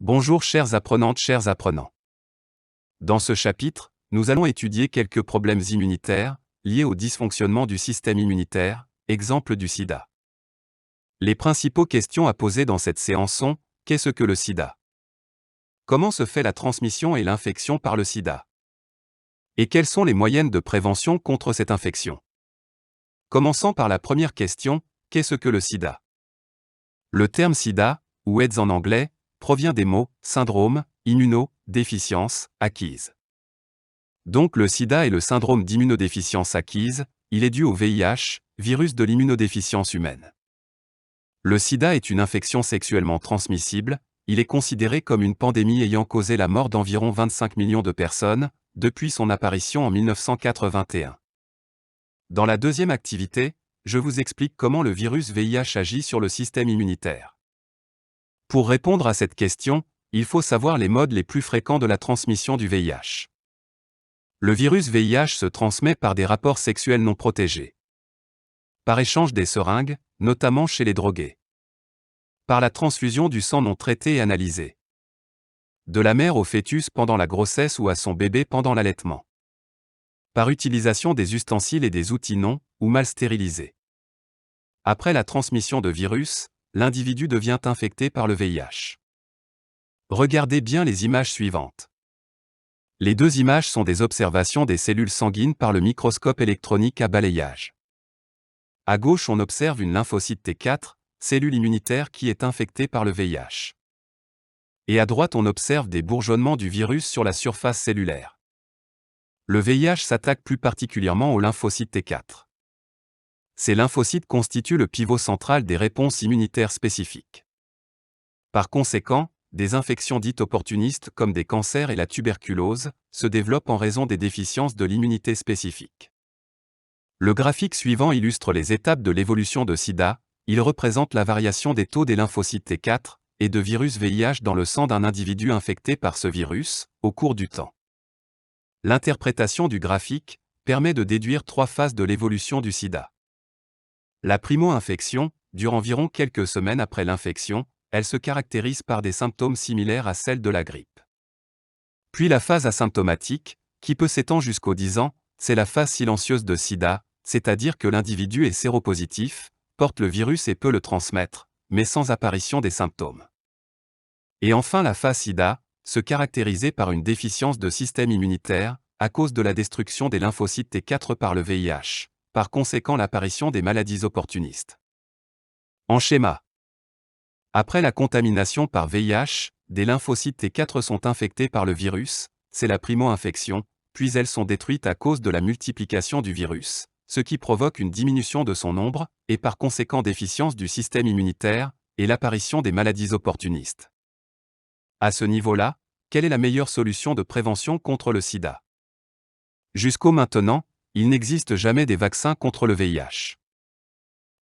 Bonjour chères apprenantes, chers apprenants. Dans ce chapitre, nous allons étudier quelques problèmes immunitaires liés au dysfonctionnement du système immunitaire, exemple du sida. Les principaux questions à poser dans cette séance sont: qu'est-ce que le sida? Comment se fait la transmission et l'infection par le sida? Et quels sont les moyens de prévention contre cette infection? Commençons par la première question: qu'est-ce que le sida? Le terme sida, ou AIDS en anglais, provient des mots syndrome, immunodéficience, acquise. Donc le sida est le syndrome d'immunodéficience acquise, il est dû au VIH, virus de l'immunodéficience humaine. Le sida est une infection sexuellement transmissible, il est considéré comme une pandémie ayant causé la mort d'environ 25 millions de personnes, depuis son apparition en 1981. Dans la deuxième activité, je vous explique comment le virus VIH agit sur le système immunitaire. Pour répondre à cette question, il faut savoir les modes les plus fréquents de la transmission du VIH. Le virus VIH se transmet par des rapports sexuels non protégés. Par échange des seringues, notamment chez les drogués. Par la transfusion du sang non traité et analysé. De la mère au fœtus pendant la grossesse ou à son bébé pendant l'allaitement. Par utilisation des ustensiles et des outils non ou mal stérilisés. Après la transmission de virus, l'individu devient infecté par le VIH. Regardez bien les images suivantes. Les deux images sont des observations des cellules sanguines par le microscope électronique à balayage. À gauche, on observe une lymphocyte T4, cellule immunitaire qui est infectée par le VIH. Et à droite, on observe des bourgeonnements du virus sur la surface cellulaire. Le VIH s'attaque plus particulièrement aux lymphocytes T4. Ces lymphocytes constituent le pivot central des réponses immunitaires spécifiques. Par conséquent, des infections dites opportunistes comme des cancers et la tuberculose se développent en raison des déficiences de l'immunité spécifique. Le graphique suivant illustre les étapes de l'évolution de SIDA, il représente la variation des taux des lymphocytes T4 et de virus VIH dans le sang d'un individu infecté par ce virus, au cours du temps. L'interprétation du graphique permet de déduire trois phases de l'évolution du SIDA. La primo-infection dure environ quelques semaines après l'infection. Elle se caractérise par des symptômes similaires à celles de la grippe. Puis la phase asymptomatique, qui peut s'étendre jusqu'aux 10 ans, c'est la phase silencieuse de SIDA, c'est-à-dire que l'individu est séropositif, porte le virus et peut le transmettre, mais sans apparition des symptômes. Et enfin la phase SIDA, se caractérisait par une déficience de système immunitaire, à cause de la destruction des lymphocytes T4 par le VIH, par conséquent l'apparition des maladies opportunistes. En schéma. Après la contamination par VIH, des lymphocytes T4 sont infectés par le virus, c'est la primo-infection, puis elles sont détruites à cause de la multiplication du virus, ce qui provoque une diminution de son nombre, et par conséquent déficience du système immunitaire, et l'apparition des maladies opportunistes. À ce niveau-là, quelle est la meilleure solution de prévention contre le sida? Jusqu'au maintenant, il n'existe jamais des vaccins contre le VIH.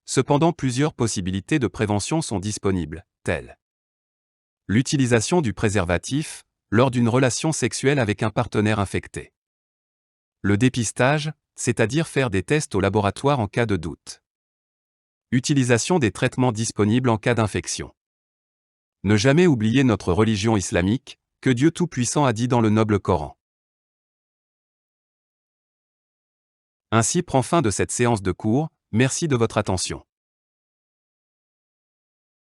Cependant, plusieurs possibilités de prévention sont disponibles, telles l'utilisation du préservatif lors d'une relation sexuelle avec un partenaire infecté. Le dépistage, c'est-à-dire faire des tests au laboratoire en cas de doute. Utilisation des traitements disponibles en cas d'infection. Ne jamais oublier notre religion islamique, que Dieu Tout-Puissant a dit dans le noble Coran. Ainsi prend fin de cette séance de cours, merci de votre attention.